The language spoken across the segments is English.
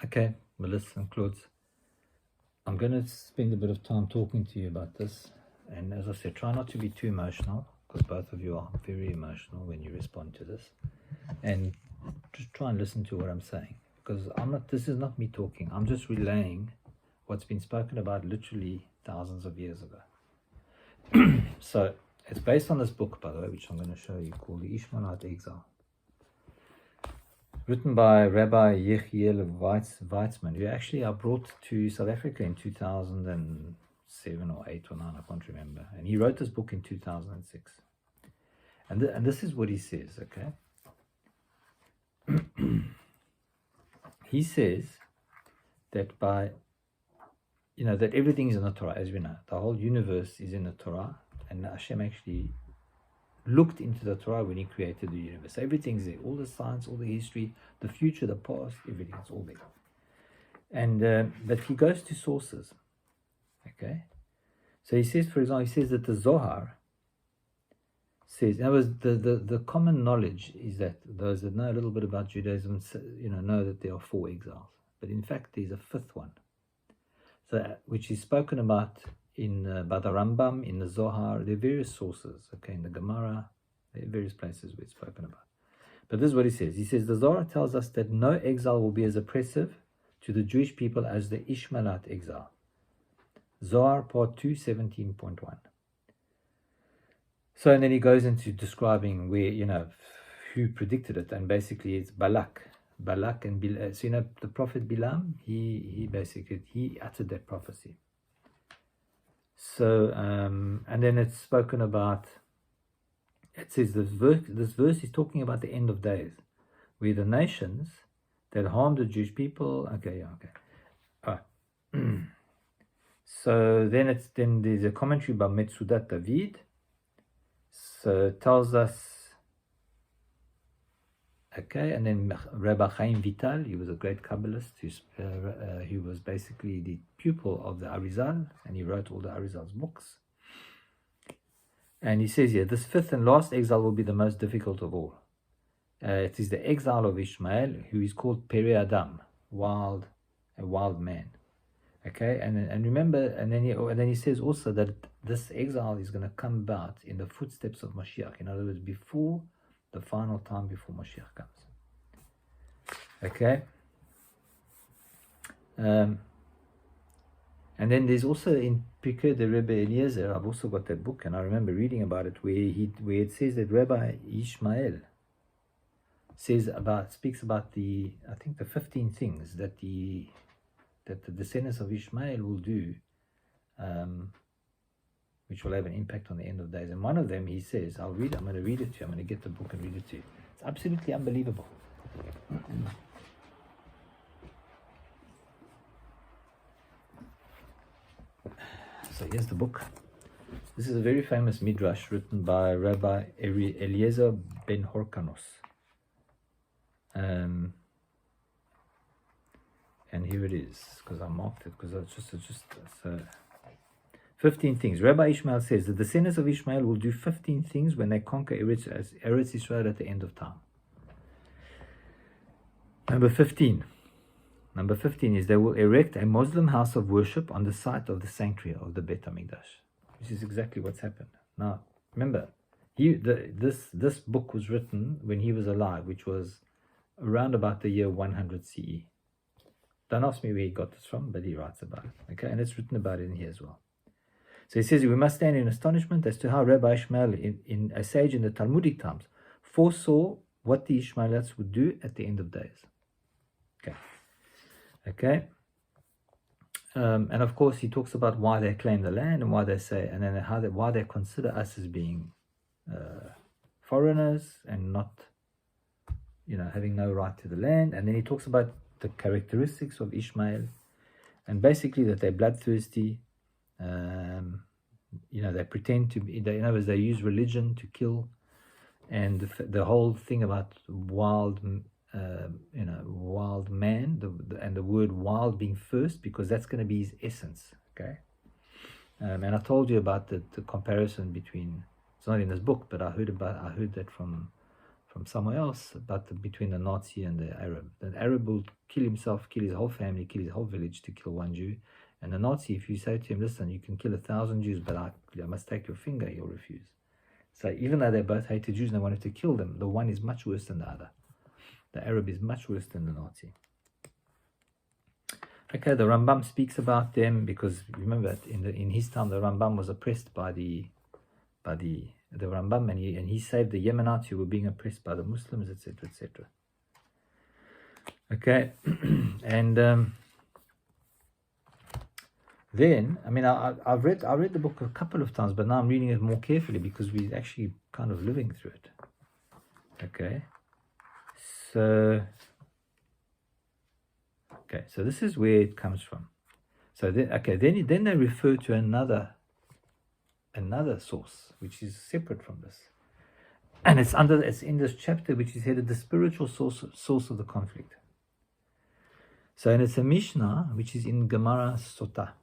Okay, Melissa and Claude, I'm going to spend a bit of time talking to you about this. And as I said, try not to be too emotional, because both of you are very emotional when you respond to this. And just try and listen to what I'm saying, because this is not me talking. I'm just relaying what's been spoken about literally thousands of years ago. So it's based on this book, by the way, which I'm going to show you, called The Ishmaelite Exile, written by Rabbi Yechiel Weizmann, who actually I brought to South Africa in 2007 or 8 or 9, I can't remember. And he wrote this book in 2006. And this is what he says, okay? He says that that everything is in the Torah, as we know. The whole universe is in the Torah, and Hashem actually looked into the Torah when he created the universe. Everything's there, all the science, all the history, the future, the past, everything's all there. And but he goes to sources, okay? So he says, for example, he says that the Zohar says, in other words, the common knowledge is that those that know a little bit about Judaism, know that there are 4 exiles, but in fact there's a 5th one, so which is spoken about by the Rambam, in the Zohar. There are various sources, okay, in the Gemara, there are various places where it's spoken about. But this is what he says. He says, the Zohar tells us that no exile will be as oppressive to the Jewish people as the Ishmaelite exile. Zohar, part 2, 17.1. So, and then he goes into describing where, who predicted it, and basically it's Balak and Bilam. So, the prophet Bilam, he uttered that prophecy. So, and then it's spoken about, it says this verse is talking about the end of days, where the nations that harmed the Jewish people, All right. So then there's a commentary by Metzudat David. So it tells us, okay, and then Rabbi Chaim Vital, he was a great Kabbalist he was basically the pupil of the Arizal, and he wrote all the Arizal's books. And he says here, this 5th and last exile will be the most difficult of all. It is the exile of Ishmael, who is called Peri Adam, a wild man. Okay, and remember, and then he says also that this exile is going to come about in the footsteps of Mashiach. In other words, before the final time, before Mashiach comes. Okay. And then there's also in Pirkei de Rebbe Eliezer, I've also got that book, and I remember reading about it, where it says that Rabbi Ishmael speaks about the 15 things that the descendants of Ishmael will do, which will have an impact on the end of days. And one of them, he says, I'm going to read it to you. I'm going to get the book and read it to you. It's absolutely unbelievable. So here's the book. This is a very famous midrash written by Rabbi Eliezer ben Horkanos. And here it is, because I marked it, because it's just 15 things. Rabbi Ishmael says the descendants of Ishmael will do 15 things when they conquer Eretz Israel at the end of time. Number 15 is they will erect a Muslim house of worship on the site of the sanctuary of the Beit HaMikdash. This is exactly what's happened. Now, remember, this book was written when he was alive, which was around about the year 100 CE. Don't ask me where he got this from, but he writes about it. Okay, and it's written about it in here as well. So he says, we must stand in astonishment as to how Rabbi Ishmael, in a sage in the Talmudic times, foresaw what the Ishmaelites would do at the end of days. Okay. And of course, he talks about why they claim the land and why they say, and then why they consider us as being foreigners and not, having no right to the land. And then he talks about the characteristics of Ishmael, and basically that they're bloodthirsty. They pretend to be. In other words, they use religion to kill, and the whole thing about wild man, and the word wild being first, because that's going to be his essence. Okay. And I told you about the comparison between. It's not in this book, but I heard that from from somewhere else, but between the Nazi and the Arab. The Arab will kill himself, kill his whole family, kill his whole village to kill one Jew. And the Nazi, if you say to him, listen, you can kill 1,000 Jews, but I must take your finger, he'll refuse. So even though they both hated Jews and they wanted to kill them, the one is much worse than the other. The Arab is much worse than the Nazi. Okay, the Rambam speaks about them because remember that in his time the Rambam was oppressed by the Rambam, and he saved the Yemenites who were being oppressed by the Muslims, etc., etc. Okay, and then I mean I read the book a couple of times, but now I'm reading it more carefully because we're actually kind of living through it. Okay, so this is where it comes from. So then they refer to another source which is separate from this, and it's in this chapter which is headed the spiritual source of the conflict. So, and it's a Mishnah which is in Gemara Sotah,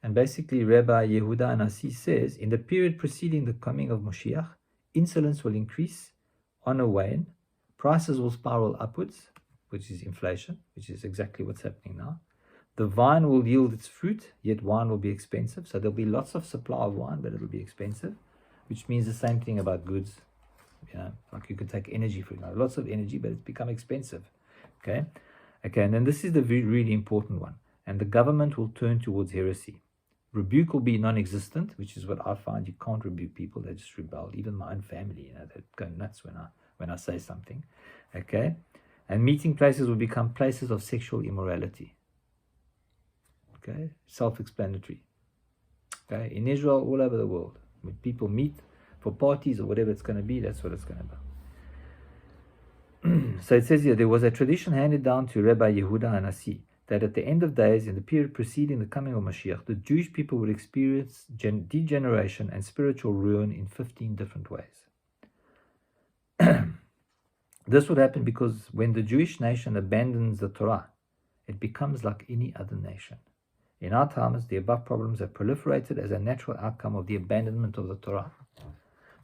and basically Rabbi Yehuda Anasi says, in the period preceding the coming of Moshiach, insolence will increase, honor wane, prices will spiral upwards, which is inflation, which is exactly what's happening now. The vine will yield its fruit, yet wine will be expensive. So there'll be lots of supply of wine, but it'll be expensive, which means the same thing about goods. Like you can take energy, for example, lots of energy, but it's become expensive. Okay, and then this is the really important one. And the government will turn towards heresy. Rebuke will be non-existent, which is what I find. You can't rebuke people; they just rebel. Even my own family, they go nuts when I say something. Okay. And meeting places will become places of sexual immorality. Okay, self-explanatory. Okay, in Israel, all over the world, when people meet for parties or whatever it's going to be, that's what it's going to be. So it says here, there was a tradition handed down to Rabbi Yehuda Anasi that at the end of days, in the period preceding the coming of Mashiach, the Jewish people would experience degeneration and spiritual ruin in 15 different ways. This would happen because when the Jewish nation abandons the Torah, it becomes like any other nation. In our times, the above problems have proliferated as a natural outcome of the abandonment of the Torah.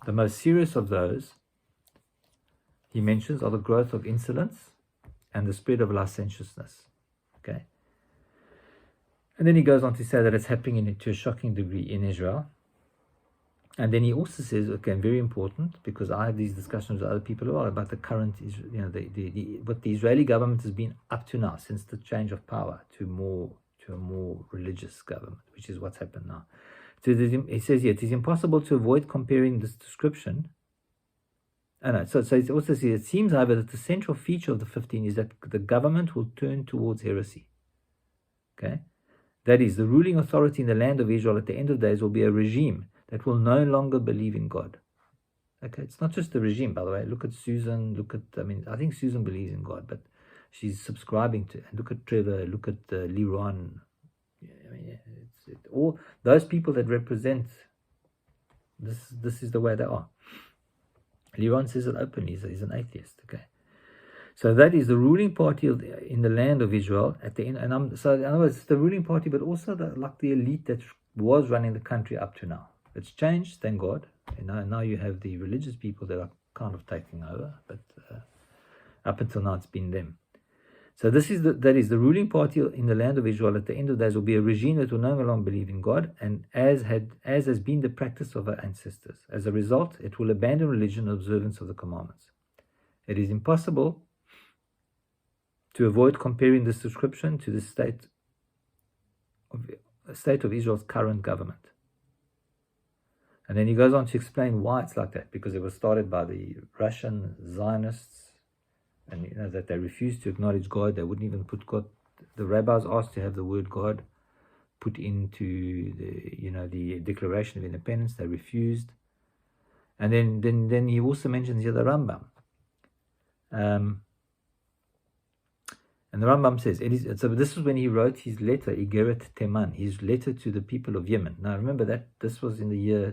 The most serious of those, he mentions, are the growth of insolence and the spread of licentiousness. Okay, and then he goes on to say that it's happening to a shocking degree in Israel. And then he also says, okay, very important, because I have these discussions with other people as well about the current, what the Israeli government has been up to now since the change of power to a more religious government, which is what's happened now. So he says here, it is impossible to avoid comparing this description. So it also says, it seems, however, that the central feature of the 15 is that the government will turn towards heresy. Okay, that is, the ruling authority in the land of Israel at the end of days will be a regime that will no longer believe in God. Okay, it's not just the regime, by the way. Look at Susan. I think Susan believes in God, but she's subscribing to. And look at Trevor. Look at Liron. All those people that represent this. This is the way they are. Liron says it openly. He's an atheist. Okay, so that is the ruling party in the land of Israel at the end. So in other words, it's the ruling party, but also the elite that was running the country up to now. It's changed, thank God. And now you have the religious people that are kind of taking over, but up until now it's been them. So that is the ruling party in the land of Israel at the end of days will be a regime that will no longer believe in God, and as has been the practice of our ancestors. As a result, it will abandon religion and observance of the commandments. It is impossible to avoid comparing this description to the state of Israel's current government. And then he goes on to explain why it's like that, because it was started by the Russian Zionists, and that they refused to acknowledge God. They wouldn't even put God. The rabbis asked to have the word God put into the Declaration of Independence. They refused. And then he also mentions here the Rambam. And the Rambam says, so this was when he wrote his letter, Igeret Teman, his letter to the people of Yemen. Now remember that this was in the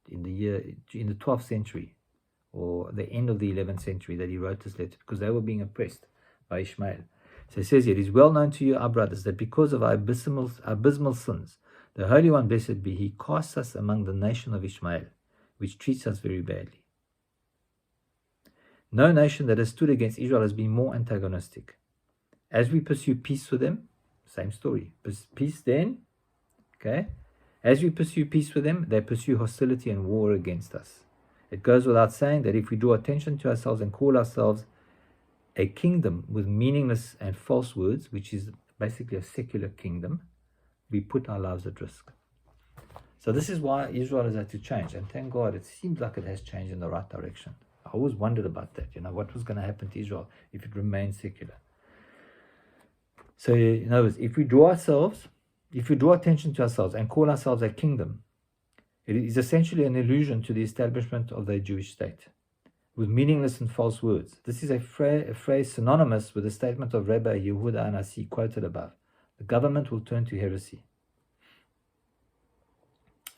12th century, or the end of the 11th century, that he wrote this letter, because they were being oppressed by Ishmael. So he says here, it is well known to you, our brothers, that because of our abysmal sins, the Holy One, blessed be He, casts us among the nation of Ishmael, which treats us very badly. No nation that has stood against Israel has been more antagonistic. As we pursue peace with them, same story. Peace then, okay? As we pursue peace with them, they pursue hostility and war against us. It goes without saying that if we draw attention to ourselves and call ourselves a kingdom with meaningless and false words, which is basically a secular kingdom, we put our lives at risk. So this is why Israel has had to change. And thank God, it seems like it has changed in the right direction. I always wondered about that, what was going to happen to Israel if it remained secular. So, in other words, if we draw attention to ourselves and call ourselves a kingdom, it is essentially an allusion to the establishment of the Jewish state with meaningless and false words. This is a phrase synonymous with the statement of Rabbi Yehuda Anasi quoted above. The government will turn to heresy.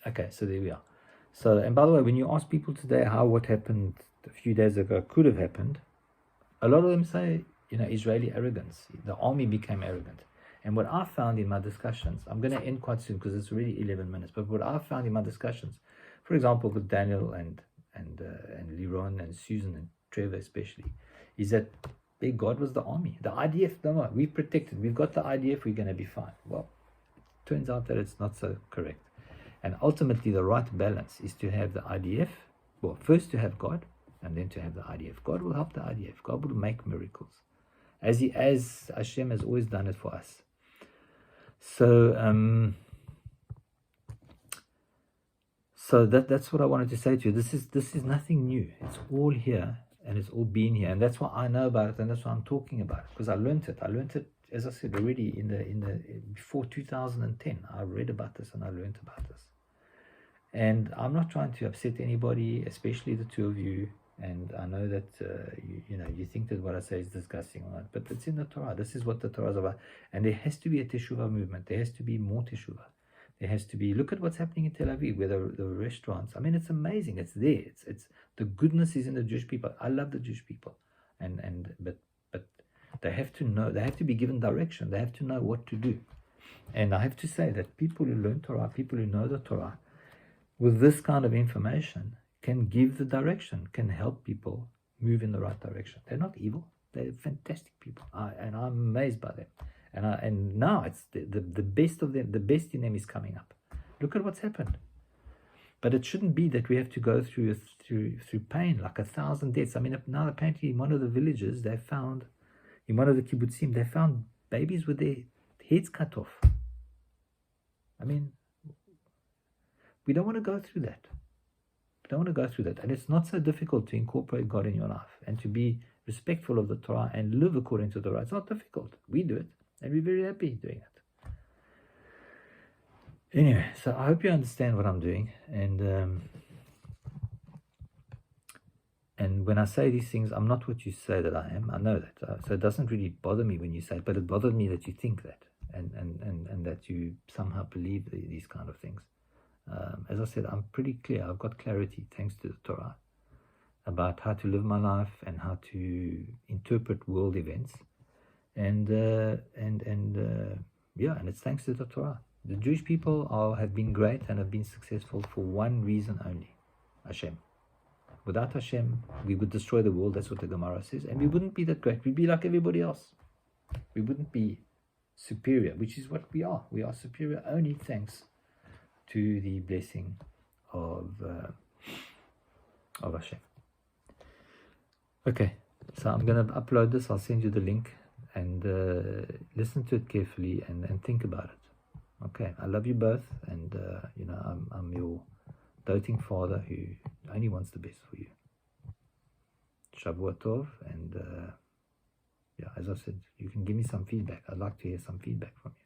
Okay, so there we are. So, and by the way, when you ask people today how what happened a few days ago could have happened, a lot of them say, Israeli arrogance. The army became arrogant. And what I found in my discussions, I'm going to end quite soon because it's already 11 minutes, but what I found in my discussions, for example, with Daniel and Liron and Susan and Trevor especially, is that their God was the army. The IDF, no, we've protected. We've got the IDF, we're going to be fine. Well, turns out that it's not so correct. And ultimately, the right balance is to have the IDF, well, first to have God, and then to have the IDF. God will help the IDF. God will make miracles, as Hashem has always done it for us. So, that's what I wanted to say to you. This is nothing new. It's all here, and it's all been here, and that's why I know about it, and that's why I'm talking about it, because I learned it. As I said already, before 2010. I read about this and I learned about this. And I'm not trying to upset anybody, especially the two of you. And I know that you think that what I say is disgusting or not, but it's in the Torah. This is what the Torah is about. And there has to be a teshuvah movement. There has to be more teshuvah. There has to be. Look at what's happening in Tel Aviv, where the restaurants. I mean, it's amazing. It's there. It's the goodness is in the Jewish people. I love the Jewish people, but they have to know. They have to be given direction. They have to know what to do. And I have to say that people who learn Torah, people who know the Torah, with this kind of information, can give the direction, can help people move in the right direction. They're not evil. They're fantastic people, and I'm amazed by them. And now it's the best of them. The best in them is coming up. Look at what's happened. But it shouldn't be that we have to go through pain, like 1,000 deaths. I mean, now apparently in one of the villages, they found, in one of the kibbutzim, they found babies with their heads cut off. I mean, we don't want to go through that. And it's not so difficult to incorporate God in your life and to be respectful of the Torah and live according to the Torah. It's not difficult. We do it, and we're very happy doing it. Anyway, so I hope you understand what I'm doing. And when I say these things, I'm not what you say that I am. I know that. So it doesn't really bother me when you say it, but it bothers me that you think that and that you somehow believe these kind of things. As I said, I'm pretty clear. I've got clarity thanks to the Torah about how to live my life and how to interpret world events, and it's thanks to the Torah. The Jewish people have been great and have been successful for one reason only: Hashem. Without Hashem, we would destroy the world. That's what the Gemara says, and we wouldn't be that great. We'd be like everybody else. We wouldn't be superior, which is what we are. We are superior only thanks to the blessing of Hashem. Okay, so I'm going to upload this. I'll send you the link, and listen to it carefully and think about it. Okay, I love you both, and I'm your doting father who only wants the best for you. Shavua Tov, and as I said, you can give me some feedback. I'd like to hear some feedback from you.